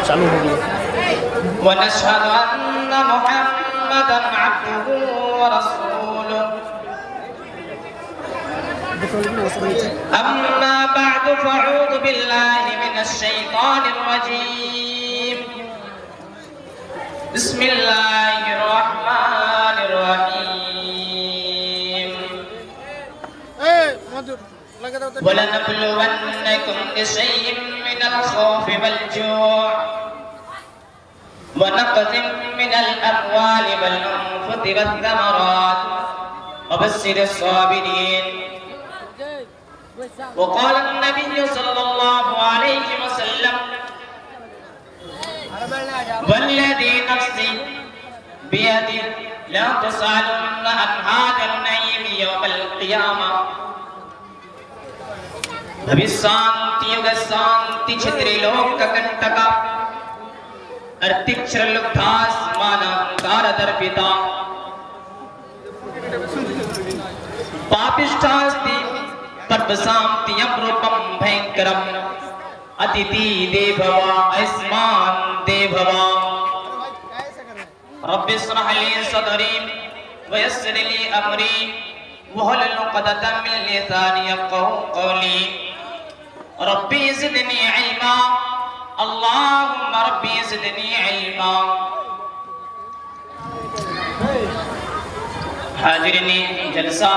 चालू हो गया। वनशहदु अन्ना मुहम्मदन अब्दुहु व रसूलुहु अम्मा बअदु फअऊज़ु बिल्लाहि मिनश शैतानिर रजीम बिस्मिल्लाहिर रहमानिर रहीम वलनबलुवन्नकुम बिशैइन मिनल खौफि वल जूअ वनक़ज़िम मिनल अम्वालि वल अन्फुसि वस्समरात वबश्शिरिस साबिरीन वक़ाल अन्नबिय्यु सल्लल्लाहु अलैहि वसल्लम वल्लज़ी नफ़्सी बियदिही ला तुसअलुन्ना अन हाज़िल नईमि यौमल क़ियामा भविष्यान्ति युगशान्ति छिद्रिलोककण्टका अर्तिक्षरलुब्धास्मानाङ्कारदर्पिता पापिष्ठास्ति पर्वसान्ति यमरूपं भयङ्करम् अतिथि देभवा अस्मान् देभवा रब्बि इश्रह ली सदरी वयस्सिर ली अमरी वहलुल उक़दतम मिन लिसानी यफ़क़हू क़ौली रब्बी ज़िदनी इल्मा अल्लाहुम्मा रब्बी ज़िदनी इल्मा। हाज़िरीन जलसा,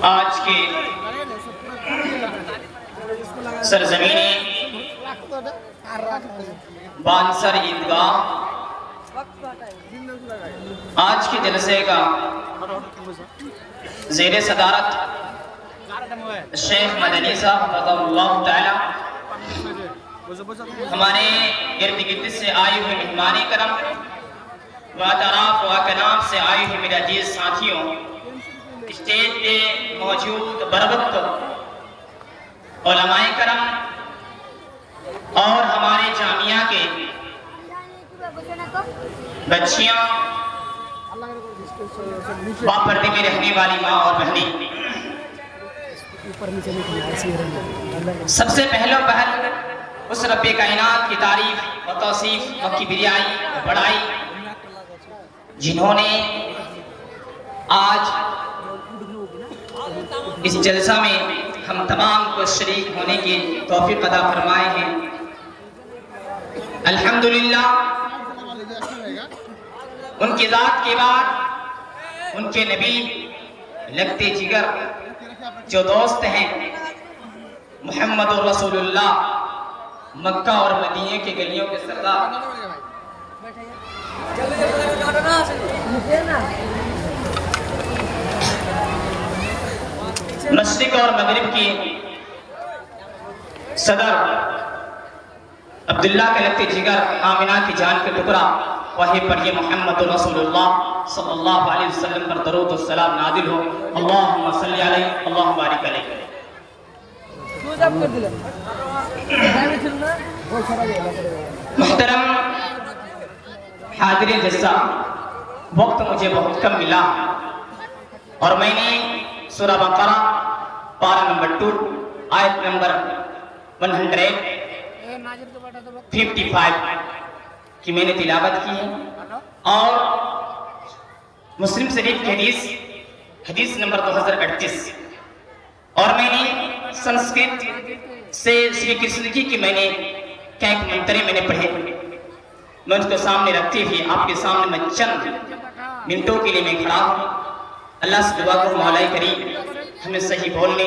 आज के सरजमीनी बानसर ईदगाह आज के जलसे का ज़ेरे सदारत शेख मदनी साहब हफ़िज़हुल्लाह ताला, हमारे इर्द गिर्द से आए हुए मेहमान करम व अतराफ व अकनाफ से आए हुए मेरे अजीज़ साथियों, स्टेज पे मौजूद बरवक्त उलमाए करम और हमारे जामिया के बच्चियां, बापर्दे में रहने वाली माँ और बहनी, सबसे पहला पहल उस रब्बे कायनात की तारीफ और तौसीफ और किबरियाई और बड़ाई जिन्होंने आज इस जलसा में हम तमाम को शरीक होने की तौफीक अता फरमाए हैं। अल्हम्दुलिल्लाह, उनकी ज़ात के बाद उनके नबी लगते जिगर जो दोस्त हैं मुहम्मद रसूलुल्लाह, मक्का और मदीने के गलियों के सरदार, मशरिक और मगरिब की सदर अब्दुल्ला के लगते जिगर आमिना की जान के टुकड़ा वही पर ये मोहम्मद रसूलुल्लाह सल्लल्लाहु अलैहि वसल्लम पर दरूद और सलाम नादिल हो। अल्लाहुम्मा सल्ली अलैहि अल्लाहुम्मा बारिक अलैहि। मुहतरम हाज़िरीन जलसा, वक्त मुझे बहुत कम मिला और मैंने सूरह बकरा पारा नंबर 2 आयत नंबर 155 की मैंने तिलावत की है और मुस्लिम शरीफ की हदीस नंबर 2038 और मैंने संस्कृत से श्री कृष्ण जी की मैंने कैक मंत्रे मैंने पढ़े। मैं उसको सामने रखते हुए आपके सामने मैं चंद मिनटों के लिए मैं खड़ा हूँ। अल्लाह से दुआ को मौला करीम हमें सही बोलने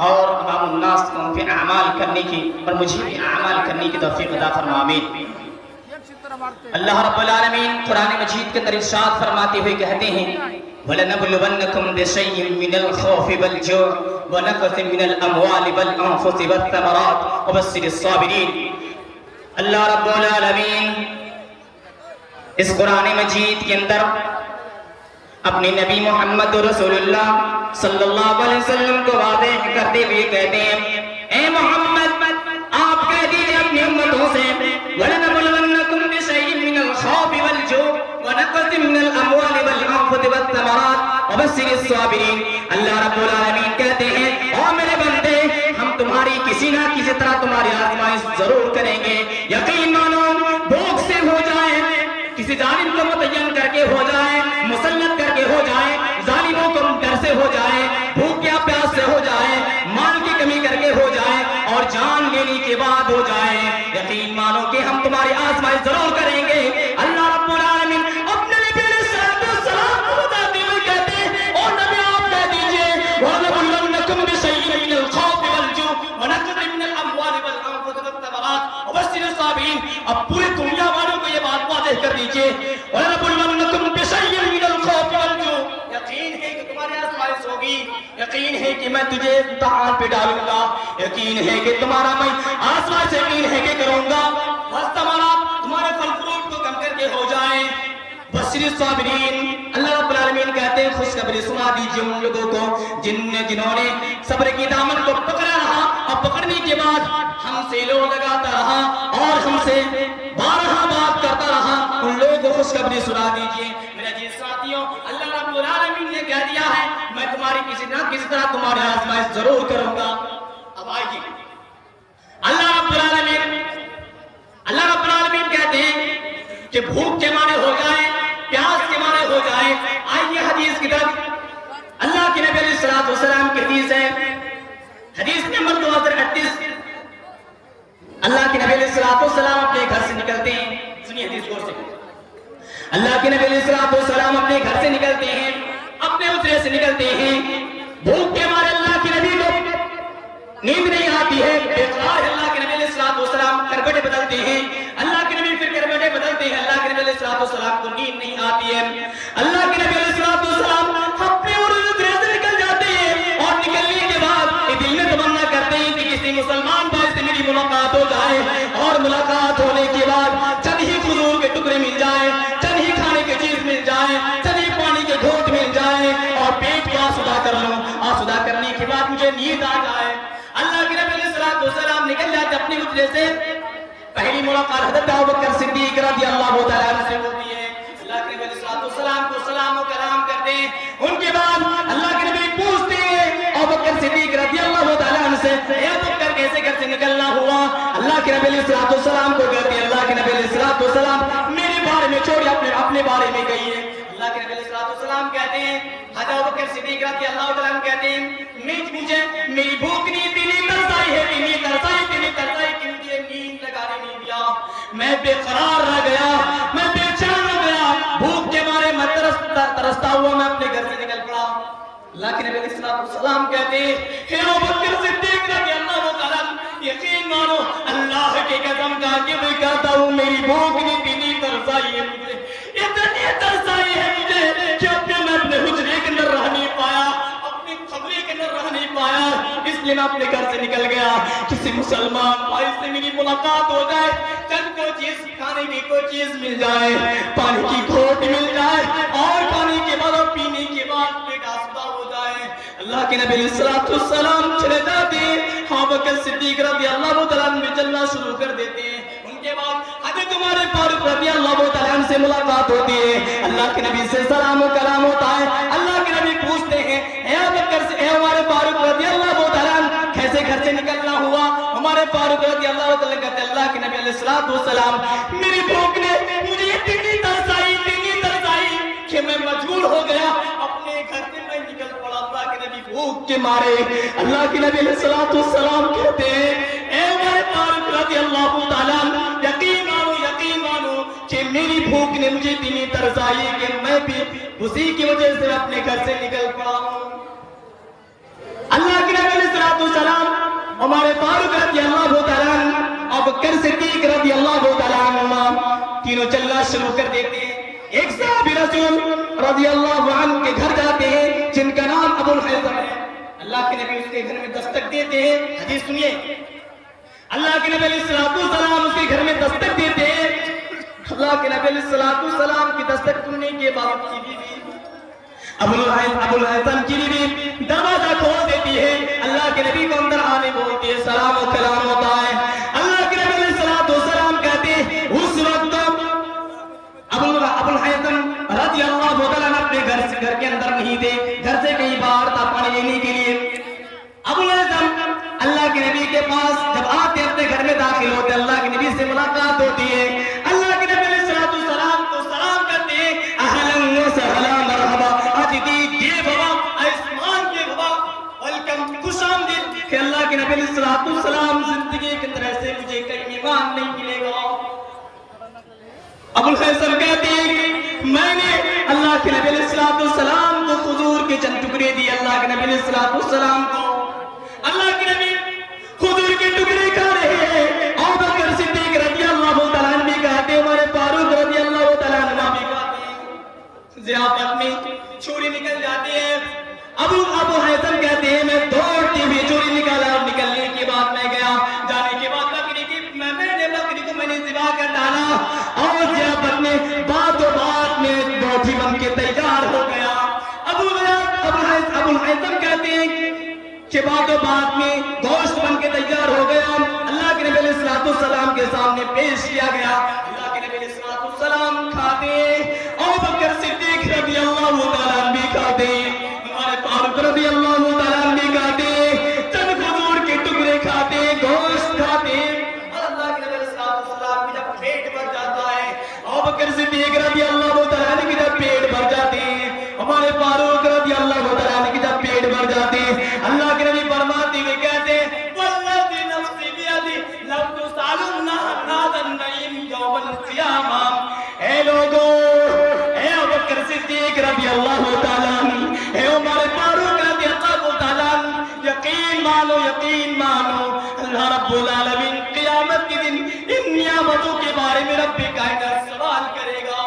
और अवामुन्नास को उन पे अमाल करने की और मुझे भी अमाल करने की तौफीक अता फरमाए। अल्लाह रब्बुल आलमीन कुरान मजीद के अंदर इरशाद फरमाते हुए कहते हैं वलनबलुवन्नकुम बिशैइन मिनल खौफि वल जूअ व नक़सिम मिनल अमवालि वल अन्फुसि वस्समरात वबश्शिरिस साबिरीन। अल्लाह रब्बुल आलमीन इस कुरान मजीद के अंदर अपने नबी मोहम्मद रसूलुल्लाह सल्लल्लाहु अलैहि वसल्लम को वादे करते हुए कहते हैं, ए मोहम्मद आप कह दीजिए अपनी उम्मतों से वलनबलुवन्नकुम बिशैइन मिनल खौफि वल जूअ व नक़सिम मिनल अमवालि वल अन्फुसि वस्समरात वबश्शिरिस साबिरीन। अल्लाह रब्बुल आलमीन कहते हैं, ओ मेरे किसी ना किसी तरह तुम्हारी आजमाइश जरूर करेंगे। यकीन मानो, भूख से हो जाए, किसी जालिम को मुतय्यन करके हो जाए, मुसल्लत करके हो जाए, जालिमों को डर से हो जाए, भूख या प्यास से हो जाए, माल की कमी करके हो जाए और जान लेने के बाद हो जाए, यकीन मानो कि हम तुम्हारी आजमाइश जरूर करेंगे। अल्लाह रब्बुल आलमीन अपने नबी सल्लल्लाहु अलैहि वसल्लम को कहते हैं, और नबी आप कह दीजिए, वलनबलुन्नकुम बिशैइन मिनल खौफि वल जू व नक़्सिन मिनल अमवालि वल अनफुसि वत्तमरात व बश्शिरिस साबिरीन। अब पूरी दुनिया वालों को ये बात वाज़ेह कर दीजिए, वलनबलुन्नकुम बिशैइन मिनल खौफि वल जू, यकीन है कि तुम्हारी आजमाइश होगी, यकीन है कि मैं तुझे इम्तिहान पे डालूंगा, यकीन है कि तुम्हारा मैं आजमाइश यकीन है कि करूंगा, तुम्हारे फल फ्रूट को कम करके हो जाए। बश्शिरिस साबिरीन, अल्लाह रब्बुल आलमीन कहते हैं खुशखबरी सुना दीजिए उन लोगों को जिन्होंने सब्र की दामन को पकड़ा रहा और पकड़ने के बाद हमसे लो लगाता रहा और हमसे बारहा बात करता रहा, उन लोगों को खुशखबरी सुना दीजिए। मेरे अजीज साथियों, अल्लाह रब्बुल आलमीन ने कह दिया है मैं तुम्हारी किसी ना किसी तरह तुम्हारी आजमाइश जरूर करूंगा। अब आइए, अल्लाह रब्बुल आलमीन कहते हैं कि भूख के मारे हो जाए, प्यास के मारे हो जाए। आइए हदीस की तरफ। अल्लाह के नबी अलैहिस्सलातु वस्सलाम की हदीस है, हदीस नंबर 2038। अल्लाह के नबी अलैहिस्सलातु वस्सलाम अपने घर से निकलते हैं, सुनिए हदीस गौर से। अल्लाह के नबी अलैहिस्सलातु वस्सलाम अपने घर से निकलते हैं, अपने उतरे से निकलते हैं। भूख के मारे अल्लाह के नबी को नींद नहीं आती है, बेकरार अल्लाह के नबी अलैहिस्सलातु वस्सलाम करवटें बदलते हैं। अल्लाह के नबी फिर करवटें बदलते हैं, अल्लाह के नबी अलैहिस्सलातु वस्सलाम को नींद नहीं आती है। अल्लाह के नबी अलैहिस्सलातु वस्सलाम अपने उतरे से निकल जाते हैं और निकलने के बाद दिल में तमन्ना करते हैं कि किसी मुसलमान भाई से मेरी मुलाकात हो जाए, और मुलाकात होने के बाद चंद ही खजूर के टुकड़े मिल जाए, चंद ही खाने की चीज मिल जाए, चंद ही पानी के घूंट मिल जाए और पेट को आसुदा कर लूं, आसुदा करने के बाद मुझे नींद आ जाए। अल्लाह के नबी अलैहिस्सलातु वस्सलाम निकल जाते अपने उतरे से। पहली मुलाकात हज़रत अबू बकर सिद्दीक रज़ियल्लाहु तआला अन्हु से होती है। अल्लाह के नबी अलैहिस्सलातु वस्सलाम को सलाम व कलाम करते हैं। उनके बाद अल्लाह के नबी पूछते हैं अबू बकर सिद्दीक रज़ियल्लाहु तआला अन्हु से, ए अबू बकर कैसे घर से निकलना हुआ? अल्लाह के नबी अलैहिस्सलातु वस्सलाम को कहते हैं, अल्लाह के नबी अलैहिस्सलातु वस्सलाम मेरे बारे में छोड़िए, अपने बारे में कहिए। अल्लाह के नबी अलैहिस्सलातु वस्सलाम कहते हैं, हज़रत अबू बकर सिद्दीक रज़ियल्लाहु तआला अन्हु कहते हैं, मुझे मेरी भूख इतनी तरसाई है, इतनी तरसाई कि मुझे नींद लगाने नहीं दिया। मैं बेकरार रह गया, मैं बेचैन हो गया, भूख के मारे मैं तरसता हुआ मैं अपने घर से निकल पड़ा। अल्लाह के नबी अलैहिस्सलातु वस्सलाम कहते हैं, हे अबू बकर सिद्दीक रज़ियल्लाहु तआला, यकीन मानो अल्लाह की कसम खा के मैं कहता हूँ मेरी भूख इतनी तरसाई है, मुझे इतनी तरसाई है मुझे कि मैं अपने हुजरे के अंदर रह नहीं पाया, अपने कमरे के अंदर रह नहीं पाया, इसलिए मैं अपने घर से निकल गया। किसी मुसलमान भाई से मेरी मुलाकात हो जाए, चंद कोई चीज खाने की कोई चीज मिल जाए, पानी की घोट मिल जाए और खाने के बाद और पीने के बाद पेट आसुदा हो जाए। अल्लाह के नबी अलैहिस्सलातु वस्सलाम चले जाते हैं, अबू बकर सिद्दीक रज़ियल्लाहु तआला अन्हु चलना शुरू कर देते हैं। उनके बाद हज़रत उमर फारूक रज़ियल्लाहु तआला अन्हु से मुलाकात होती है। अल्लाह के नबी से सलाम व कलाम होता है। अल्लाह के नबी पूछते हैं, ए अबू बकर से, ए उमर फारूक रज़ियल्लाहु तआला अन्हु कैसे घर से निकलना हुआ? उमर फारूक रज़ियल्लाहु तआला कहते, अल्लाह के नबी अलैहिस्सलातु वस्सलाम मेरी भूख ने मुझे इतनी तरसाई कि मैं मजबूर हो गया, अपने घर से मैं निकल पड़ा। अल्लाह के नबी भूख के मारे। अल्लाह के नबी अलैहिस्सलातु वस्सलाम कहते हैं, ए उमर फारूक रज़ियल्लाहु तआला यकीन मानो कि मेरी भूख ने मुझे इतनी तरसाई कि मैं भी उसी की वजह से अपने घर से निकल पड़ा हूं। अल्लाह के नबी अलैहिस्सलातु वस्सलाम उमर फारूक रज़ियल्लाहु तआला अबू बकर सिद्दीक रज़ियल्लाहु तआला तीनों चलना शुरू कर देते हैं। एक सहाबी रसूल रज़ियल्लाहु अन्हु के घर जाते हैं जिनका नाम अबुल हैसम है। अल्लाह के नबी उसके घर में दस्तक देते हैं। हदीस सुनिए, अल्लाह के नबी अलैहिस्सलातु वस्सलाम उसके घर में दस्तक देते हैं। अल्लाह के नबी अलैहिस्सलातु वस्सलाम की दस्तक सुनने के बाद की बीवी अबुल हैसम की बीवी दरवाजा खोल देती है। अल्लाह के नबी को अंदर आने बोलती है, सलाम व कलाम होता है। अल्लाह के नबी अलैहिस्सलातु वस्सलाम कहते हैं, उस वक्त अबुल हैसम रज़ियल्लाहु तआला अपने घर के अंदर नहीं थे, घर से कहीं बाहर था पानी लेने के लिए। अबुल हैसम अल्लाह के नबी के पास के नबी अलैहिस्सलाम जिंदगी के अंदर ऐसे मुझे कहीं ईमान नहीं मिलेगा। अबुल हैसम कहते हैं मैंने अल्लाह के नबी अलैहिस्सलाम को खजूर के चंद टुकड़े दिए। अल्लाह के नबी अलैहिस्सलाम को अल्लाह के नबी खजूर के टुकड़े खा रहे हैं। अबू बकर सिद्दीक रज़ियल्लाहु तआला अन्हु भी खाते, हमारे फारूक रज़ियल्लाहु तआला अन्हु भी खाते। ज़ियाफत में छुरी निकल जाती है। अबू हैसम कहते हैं मैं दौड़ती हुई छुरी निकाला और निकलने के बाद मैं गया। जाने के बाद मैंने बकरी को मैंने ज़िबा कर डाला और ज़ियाफत में बात में बोटी बन के तैयार हो गया। अबू हैसम कहते हैं कि बात में गोश्त बन के तैयार हो गया। अल्लाह के नबी अलैहिस्सलाम के सामने पेश किया गया। अल्लाह के नबी अलैहिस्सलाम खाते, अबू बकर सिद्दीक रज़ियल्लाहु तआला अन्हु भी खाते, हमारे फारूक रज़ियल्लाहु तआला अन्हु भी खाते, चंद खजूर के टुकड़े खाते, गोश्त खाते। अल्लाह के नबी अलैहिस्सलाम का जब पेट भर जाता है, अबू बकर सिद्दीक रज़ियल्लाहु तआला अन्हु के जब पेट भर जाते हैं, हमारे फारूक रज़ियल्लाहु तआला अन्हु के जब पेट भर जाते हैं, अल्लाह के नबी फरमाते हुए कहते वल्लज़ी नफ्सी बियदी लव तुसालुन्ना नादन नईम यौमल क़ियामा। ए लोगों, ए अबू बकर सिद्दीक रज़ियल्लाहु तआला अन्हु, ए हमारे फारूक रज़ियल्लाहु तआला अन्हु, यकीन मानो अल्लाह रब्बुल आलमीन क़यामत के दिन इन नियामतों के बारे में रब्बे कायनात सवाल करेगा।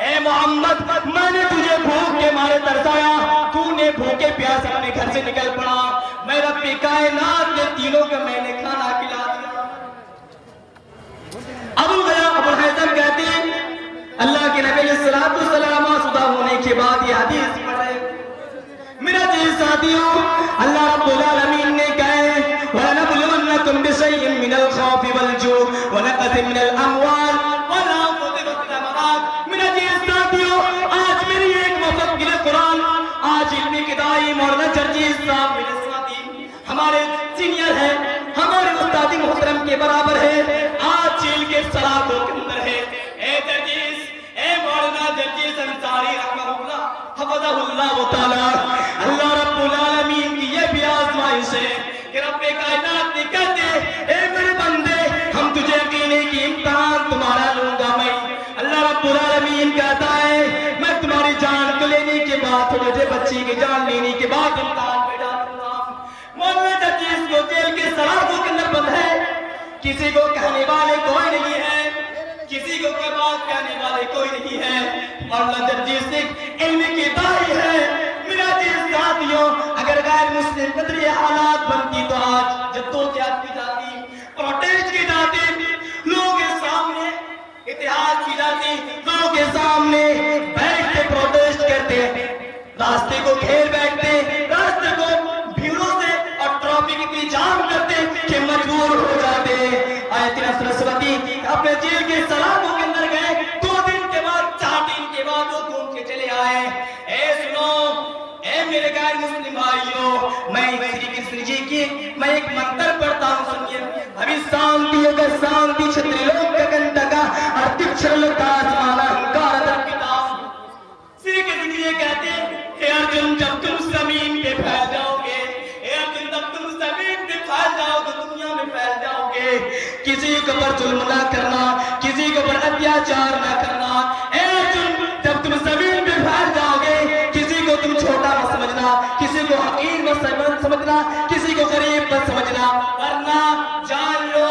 ए मोहम्मद, मैंने तुझे भूख के मारे तरसाया, तूने भूखे प्यासे अपने घर से निकल पड़ा, मैं रब्बे कायनात के तीनों को मैंने खाना खिला दिया। अबुल हैसम कहते हैं अल्लाह के नबी अलैहिस्सलाम शुदा होने के बाद ये हदीस पढ़े। मेरा जी साथियों, अल्लाह रब्बुल आलमीन ने कहा वलनबलुवन्नकुम बिशैइन मिनल खौफि वल जू व नक़सिम मिनल अमवाल वल अंफुसि वस्समरात। मेरा जी साथियों, आज मेरी एक मुफक्किर कुरान, आज इल्मी किदाई मौलाना जर्जीस साहब मेरे साथी, हमारे सीनियर हैं, हमारे उस्तादी मोहतरम के बराबर है, आज जेल के सलाखों के अंदर है। ए जर्जीस, ए मौलाना जर्जीस अंसारी रहमहुल्लाह हफ़ज़हुल्लाह तआला, अल्लाह रब्बुल आलमीन की ये भी आज़माइश है कि रब्बे कायनात ने कहते ए मेरे बंदे, हम तुझे यकीनी की इम्तिहान तुम्हारा लूंगा मैं। अल्लाह रब्बुल आलमीन कहता है मैं तुम्हारी जान को लेने के बाद, मुझे बच्ची की जान लेने के बाद इम्तिहान में डालूंगा। मौलाना जर्जीस को जेल के सलाखों के अंदर बंद है, किसी को कहने वाले कोई नहीं है, किसी को कोई बात कहने वाले कोई नहीं है। मौलाना जर्जीस इल्मी की दाई है। मेरा जी साथियों, अगर गैर मुस्लिम कदर ये हालात बनती तो आज जद्दोजहद की जाती, प्रोटेस्ट की जाती, लोगों के सामने इतिहास की जाती, लोगों के सामने बैठते प्रोटेस्ट करते, रास्ते को घेर बैठते, रास्ते को भीड़ों से और ट्रैफिक की जाम करते कि मजबूर हो जाते। आयतिना सरस्वती अपने जेल के सलाखों के अंदर गए, 2 दिन के बाद 4 दिन के बाद वो घूम के चले आए। ए सुनो, ए मेरे गैर मुस्लिम भाइयों, मैं श्री कृष्ण जी की मैं एक मंत्र पढ़ता हूँ, सुनिए। अभी शांति अगर शांति क्षत्रिलोक कंटका अर्तिक्षरलोका समाना हंकार पिता। श्री कृष्ण जी कहते हैं हे अर्जुन, जब तुम जमीन पे फैल जाओगे, हे अर्जुन जब तुम जमीन पे फैल जाओगे, दुनिया में फैल जाओगे, किसी के ऊपर जुल्म ना करना, किसी के ऊपर अत्याचार ना करना। हे अर्जुन, जब तुम जमीन पे फैल जाओगे, किसी को तुम छोटा मत समझना, किसी को हकीर मत समझना, किसी को गरीब मत समझना, वरना जान लो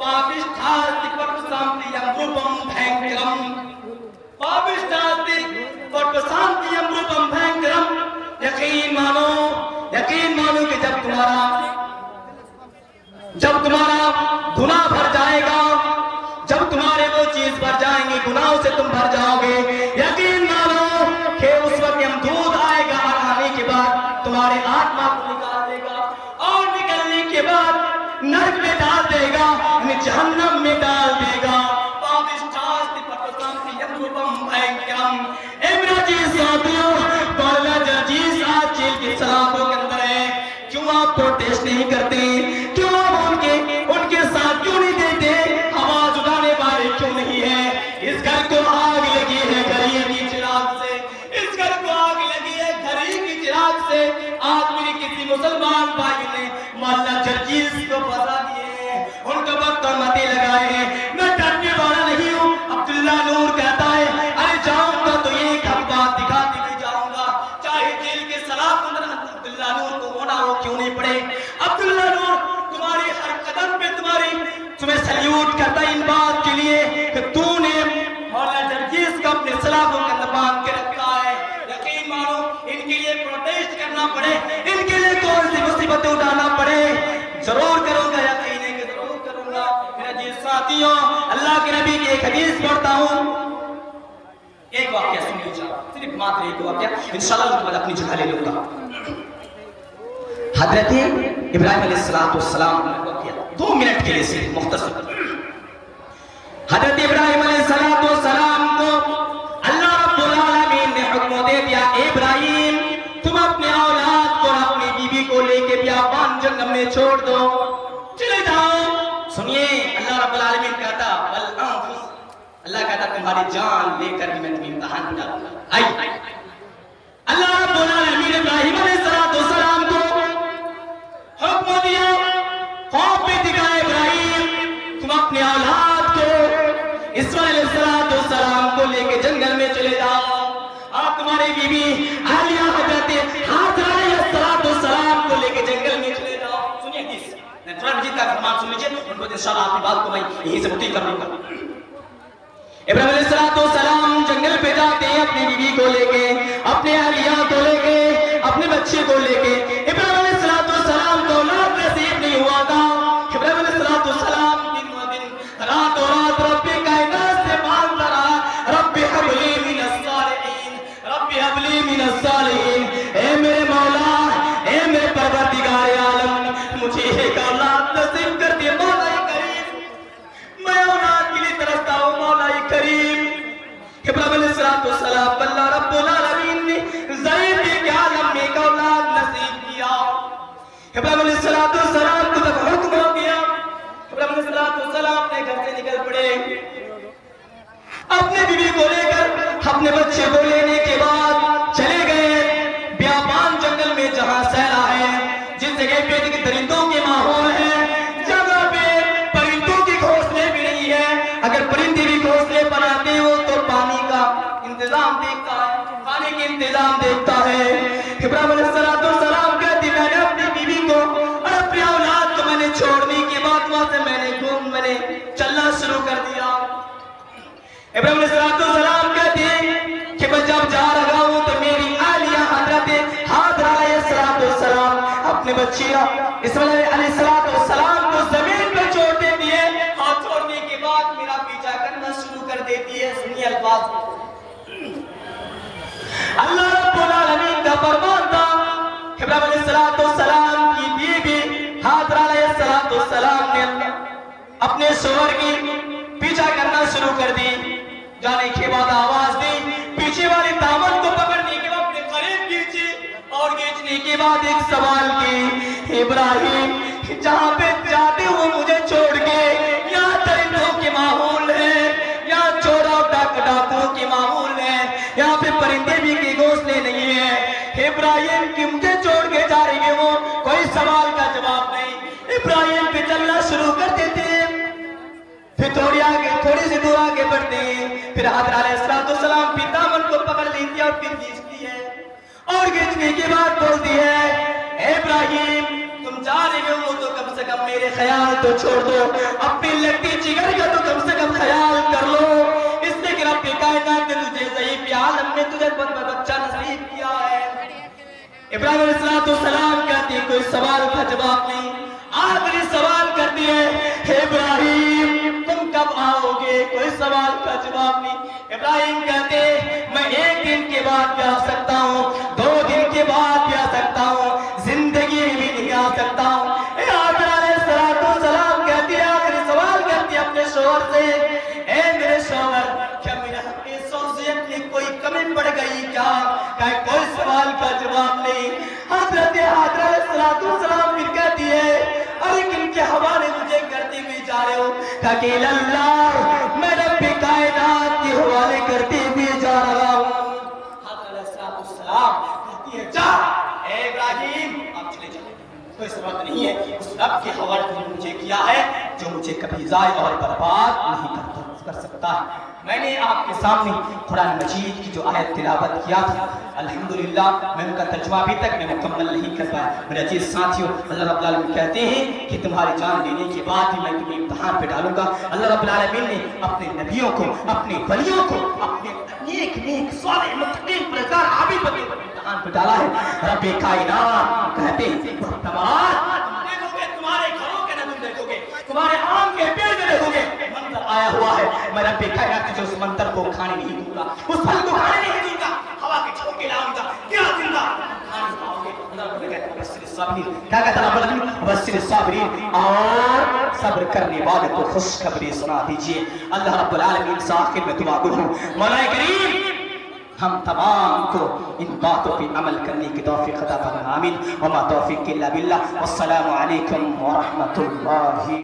पापिष्ठास्ति पट्टशान्तियं रूपं भयंकरम, पापिष्ठास्ति पट्टशान्तियं रूपं भयंकरम। यकीन मानो कि जब तुम्हारा गुनाह भर जाएगा, जब तुम्हारे वो चीज भर जाएंगे, गुनाहों से तुम भर जाओगे, यकीन मानो कि उस वक्त यमदूत आएगा और आने के बाद तुम्हारे आत्मा को निकाल देगा और निकलने के बाद नरक में डाल देगा, जहन्नम में डाल देगा। पापिष्ठास्ति पट्टशान्तियं रूपं भयंकरम। मेरा जी साथियों, मौलाना जर्जीस आज जेल की सलाखों के अंदर है। क्यों आप प्रोटेस्ट नहीं करते? क्यों आप उनके साथ क्यों नहीं देते? आवाज उठाने वाले क्यों नहीं है? इस घर को आग लगी है घड़ी की चिराग से, इस घर को आग लगी है घड़ी की चिराग से। आज मेरे किसी मुसलमान भाई ने मौलाना जर्जीस पड़े, इनके लिए कौन सी मुसीबतें उठाना पड़े, जरूर करूंगा, यकीन है कि जरूर करूंगा। मेरे जी साथियों, अल्लाह के नबी की एक हदीस पढ़ता हूँ, एक वाक्य सुन लीजिए, सिर्फ मात्र एक वाक्य, इंशाल्लाह उसके बाद अपनी जगह ले लूंगा। हजरत इब्राहिम अलैहिस्सलाम 2 मिनट के लिए सिर्फ मुख्तसर। हजरत इब्राहिम अलैहिस्सलाम को अल्लाह रब्बुल आलमीन ने हुक्म दे दिया, इब्राहिम तुम अपने औलाद को अपनी बीवी को लेके बियाबान जंगल में छोड़ दो, चले जाओ। सुनिए, अल्लाह रब्बुल आलमीन कहता बल अनफुस, अल्लाह कहता तुम्हारी जान लेकर मैं तुम्हें इम्तिहान डालूंगा। आई अल्लाह रब्बुल आलमीन इब्राहिम अलैहिस्सलाम को हुक्म दिया, ख्वाब में दिखाया, इब्राहिम तुम अपने औलाद को इस्माइल अलैहिस्सलाम को लेके जंगल में चले जाओ, आप तुम्हारी बीवी आलिया हजरत हाजरा अलैहिस्सलाम को लेके जंगल में चले जाओं। सुनिए हदीस, कुरान मजीद का फरमान सुन लीजिए, उनको इंशाअल्लाह आपकी बात को मैं यहीं से मुत्ती कर लूंगा। इब्राहिम अलैहिस्सलाम जंगल पे जाते हैं अपनी बीवी को लेके, अपने आलिया को लेके, अपने बच्चे को लेके। इब्राहिम अलैहिस्सलाम को औलाद नसीब नहीं हुआ था। इब्राहिम अलैहिस्सलाम दिन रातों रात रब्बे कायनात से मांगता रहा, रब्बे हबली मिनस सालिहीन, रब्बे हबली मिनस सालिहीन, ए मेरे मौला, ए मेरे परवरदिगार आलम, मुझे एक औलाद नसीब कर दे मौला करीम, मैं औलाद के लिए तरसता हूँ मौला करीम। इब्राहिम अलैहिस्सलाम अल्लाह रब्बुल आलमीन ने ज़ईद के आलम में एक औलाद नसीब किया। इब्राहिम अलैहिस्सलाम को जब हुक्म हो गया, इब्राहिम अलैहिस्सलाम अपने घर से निकल पड़े, अपने बीवी को लेकर, अपने बच्चे को लेने के बाद चले गए बियाबान जंगल में, जहां सहरा है, जिस जगह पे परिंदों के माहौल है, जगह पे परिंदों के घोंसले भी नहीं है। अगर परिंदे भी घोंसले बनाते हो तो पानी का इंतजाम देखता है, खाने के इंतजाम देखता है। इब्राहिम अलैहिस्सलाम कहती, मैंने अपनी बीवी को और अपनी औलाद को मैंने छोड़ने के बाद वहां से मैंने चलना शुरू कर दिया। इब्राहिम अलैहिस्सलाम कहते हैं कि मैं जब जा रहा हूं तो मेरी आलिया हजरत हाजरा अलैहिस्सलाम अपने बच्चे इस्माइल अलैहिस्सलाम को जमीन पर छोड़ देती है, और छोड़ने के बाद मेरा पीछा करना शुरू कर देती है। सुनिए अल्फाज, अल्लाह रब्बुल आलमीन का फरमान था, इब्राहिम अलैहिस्सलाम की बीवी हाजरा अलैहिस्सलाम ने अपने शोहर की पीछा करना शुरू कर दी। जाने के बाद आवाज दी, पीछे वाले दामन को पकड़ने के बाद अपने करीब खींची, और खींचने के बाद एक सवाल की, इब्राहिम जहाँ पे जाते हो मुझे छोड़ के, यहाँ परिंदों के माहौल है, यहाँ चोरा डाकुओं के माहौल है, यहाँ पे परिंदे भी के घोंसले नहीं है। इब्राहिम की मुझे छोड़ के जा रही हो, कोई सवाल का जवाब नहीं। इब्राहिम पे चलना शुरू कर देते, फिर थोड़ी सी दूर आगे बढ़ते हैं, फिर हाजरा अलैहिस्सलाम भी दामन को पकड़ लेती है और फिर खींचती है, और खींचने के बाद बोलती है, इब्राहिम तुम जा रहे हो तो कम से कम मेरे ख्याल तो छोड़ दो, अपनी लगती जिगर का तो कम से कम ख्याल कर लो, इसलिए कि रब्बे कायनात ने तुझे ज़ईफ़ आलम में तुझे बच्चा नसीब किया है। इब्राहिम अलैहिस्सलाम कहती है, कोई सवाल का जवाब नहीं। आखिरी सवाल करती है, इब्राहिम तुम कब आओगे, कोई सवाल का जवाब नहीं। इब्राहिम कहते, मैं 1 दिन के बाद भी आ सकता हूँ, 2 दिन के बाद भी आ सकता हूँ, जिंदगी में भी नहीं आ सकता हूँ। सलाम कहती है, आखिरी सवाल करती है अपने शोहर से, ए मेरे शोहर, क्या मेरे अपनी शख्सियत में कोई कमी पड़ गई क्या? कोई सवाल का जवाब नहीं। हजरत हाजरा फिर कहती है, अरे किनके हवाले मुझे करते हुए जा रहे हो? ताकि अल्लाह मैं रब्बे कायनात के हवाले करते हुए जा रहा हूँ। कहती है, जा इब्राहिम आप चले जाओ, कोई जरूरत नहीं है, उस रब के हवाले तुमने मुझे किया है जो मुझे कभी ज़ाय और बर्बाद नहीं कर सकता है। मैंने आपके सामने कुरान मजीद की जो आयत तिलावत किया था, अल्हम्दुलिल्लाह मैं उनका तर्जुमा अभी तक मैं मुकम्मल नहीं कर पाया। मेरे अजीज साथियों, अल्लाह रब्बुल आलमीन कहते हैं कि तुम्हारी जान लेने के बाद ही मैं तुम्हें इम्तिहान पे डालूंगा। अल्लाह रब्बुल आलमीन ने अपने नबियों को, अपने वलियों को, अपने नेक नेक सालिह मुत्तकीन परहेज़गार आबिद बंदों को इम्तिहान पे डाला है। रब्बे कायनात कहते हैं देखोगे, तुम्हारे घरों के न तुम देखोगे, तुम्हारे आम के पेड़ में देखोगे मंजर आया हुआ है। मैं रब्बे कायनात तुझे उस मंजर को खाने नहीं दूंगा, उस फल को खाने नहीं दूंगा, हवा के झोंके लाऊंगा, क्या दूंगा, खाने पाओगे। क्या कहता है बस्सिर साबिरीन, और सब्र करने वाले को खुशखबरी सुना दीजिए। अल्लाह रब्बुल आलमीन से आखिर में दुआ करूं, मौला करीम हम तमाम को इन बातों पे अमल करने की तौफीक अता फरमाए। आमीन। वमा तौफीक इल्ला बिल्लाह। वस्सलामु अलैकुम व रहमतुल्लाहि।